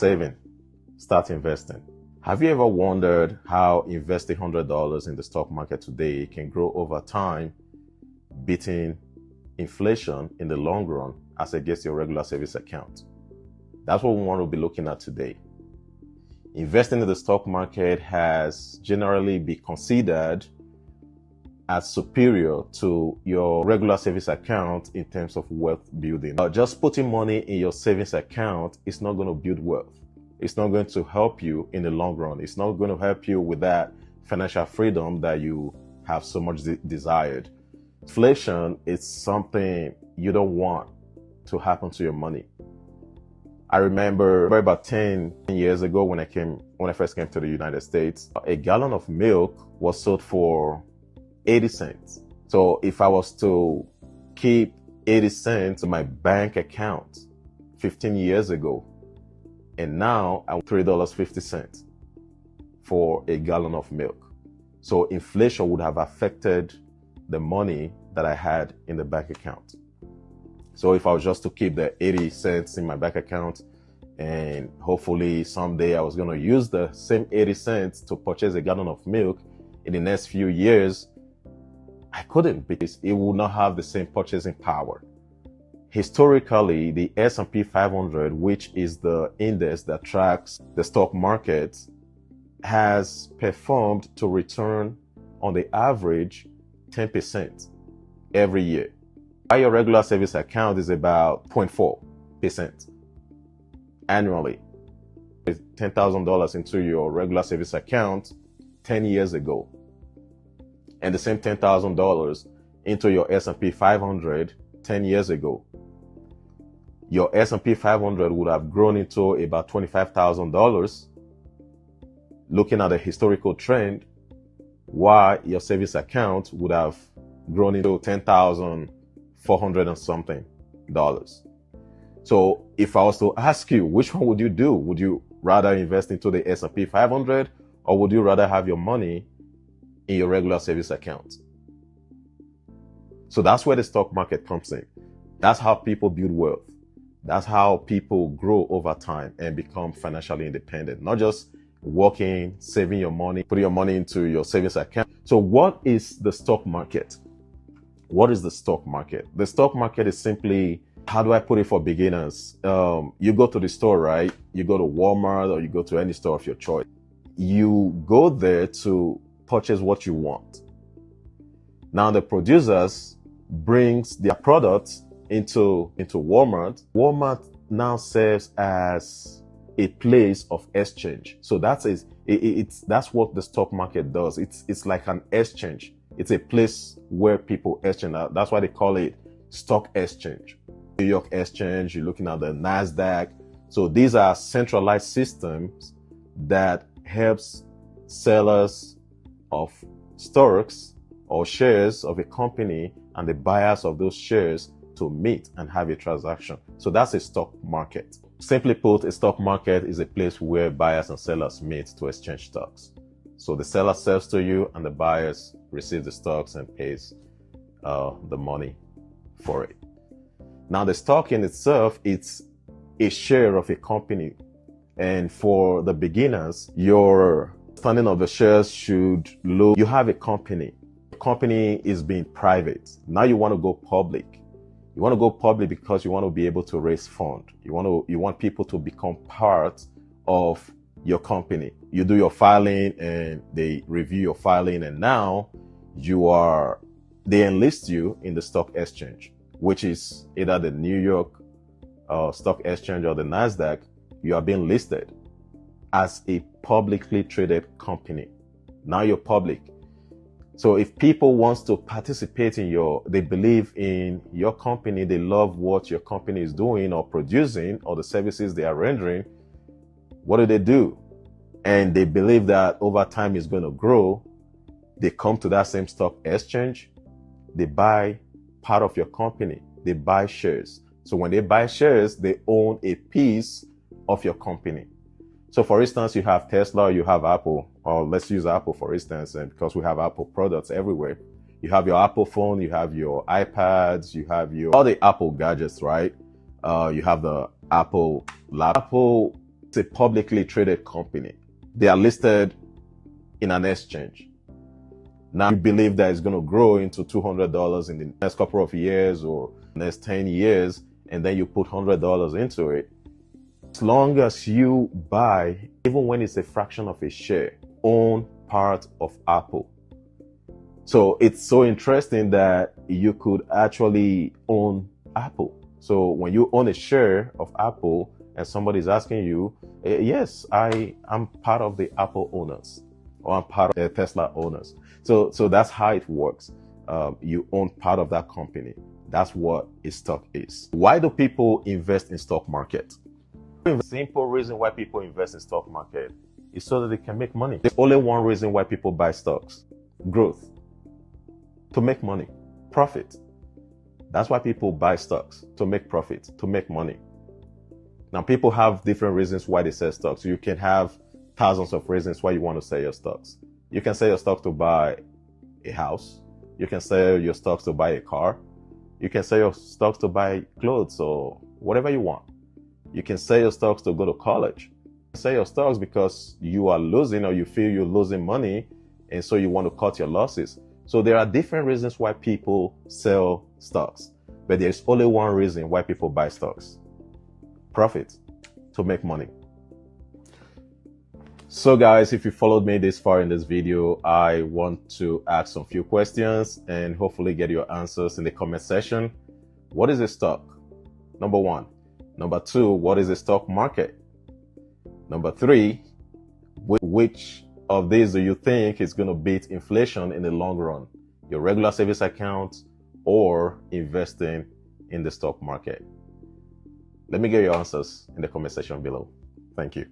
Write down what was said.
saving, start investing. Have you ever wondered how investing $100 in the stock market today can grow over time, beating inflation in the long run as against your regular savings account? That's what we want to be looking at today. Investing in the stock market has generally been considered as superior to your regular savings account in terms of wealth building. Just putting money in your savings account is not going to build wealth. It's not going to help you in the long run. It's not going to help you with that financial freedom that you have so much desired. Inflation is something you don't want to happen to your money. I remember about 10 years ago when I first came to the United States, a gallon of milk was sold for 80 cents. So if I was to keep 80 cents in my bank account 15 years ago, and now I'm $3.50 for a gallon of milk. So inflation would have affected the money that I had in the bank account. So if I was just to keep the 80 cents in my bank account, and hopefully someday I was going to use the same 80 cents to purchase a gallon of milk in the next few years, I couldn't, because it would not have the same purchasing power. Historically, the S&P 500, which is the index that tracks the stock market, has performed to return on the average 10% every year. While your regular savings account is about 0.4% annually. With $10,000 into your regular savings account 10 years ago, and the same $10,000 into your S&P 500 10 years ago, your S&P 500 would have grown into about $25,000. Looking at the historical trend, while your savings account would have grown into $10,400 and something dollars. So if I was to ask you, which one would you do? Would you rather invest into the S&P 500, or would you rather have your money in your regular savings account? So that's where the stock market comes in. That's how people build wealth. That's how people grow over time and become financially independent. Not just working, saving your money, putting your money into your savings account. So what is the stock market? What is the stock market? The stock market is simply, how do I put it for beginners? You go to the store, right? You go to Walmart or you go to any store of your choice. You go there to purchase what you want. Now the producers brings their products into Walmart. Walmart now serves as a place of exchange. So that's what the stock market does. It's like an exchange. It's a place where people exchange. That's why they call it stock exchange. New York Exchange, you're looking at the NASDAQ. So these are centralized systems that helps sellers of stocks or shares of a company and the buyers of those shares to meet and have a transaction. So that's a stock market. Simply put, a stock market is a place where buyers and sellers meet to exchange stocks. So the seller sells to you and the buyers receive the stocks and pays the money for it. Now the stock in itself, it's a share of a company. And for the beginners, your understanding of the shares should look, you have a company. The company is being private. Now you want to go public. You want to go public because you want to be able to raise funds. You want people to become part of your company. You do your filing and they review your filing, and now they enlist you in the stock exchange, which is either the New York Stock Exchange or the NASDAQ. You are being listed as a publicly traded company. Now you're public. So if people want to participate in they believe in your company, they love what your company is doing or producing or the services they are rendering, what do? And they believe that over time it's going to grow. They come to that same stock exchange. They buy part of your company. They buy shares. So when they buy shares, they own a piece of your company. So for instance, you have Tesla, you have Apple, or let's use Apple for instance, and because we have Apple products everywhere. You have your Apple phone, you have your iPads, you have all the Apple gadgets, right? You have the Apple laptop. Apple It's a publicly traded company. They are listed in an exchange. Now you believe that it's going to grow into $200 in the next couple of years or next 10 years, and then you put $100 into it. As long as you buy, even when it's a fraction of a share, own part of Apple. So it's so interesting that you could actually own Apple. So when you own a share of Apple and somebody's asking you, yes, I'm part of the Apple owners, or I'm part of the Tesla owners. So that's how it works. You own part of that company. That's what a stock is. Why do people invest in stock market? The simple reason why people invest in stock market is so that they can make money. There's only one reason why people buy stocks: growth. To make money, profit. That's why people buy stocks, to make profit, to make money. Now, people have different reasons why they sell stocks. You can have thousands of reasons why you want to sell your stocks. You can sell your stocks to buy a house. You can sell your stocks to buy a car. You can sell your stocks to buy clothes or whatever you want. You can sell your stocks to go to college. Sell your stocks because you are losing, or you feel you're losing money, and so you want to cut your losses. So there are different reasons why people sell stocks, but there's only one reason why people buy stocks: profit, to make money. So guys, if you followed me this far in this video, I want to ask some few questions and hopefully get your answers in the comment section. What is a stock? Number one. Number two, what is a stock market? Number three, which of these do you think is going to beat inflation in the long run? Your regular savings account or investing in the stock market? Let me get your answers in the comment section below. Thank you.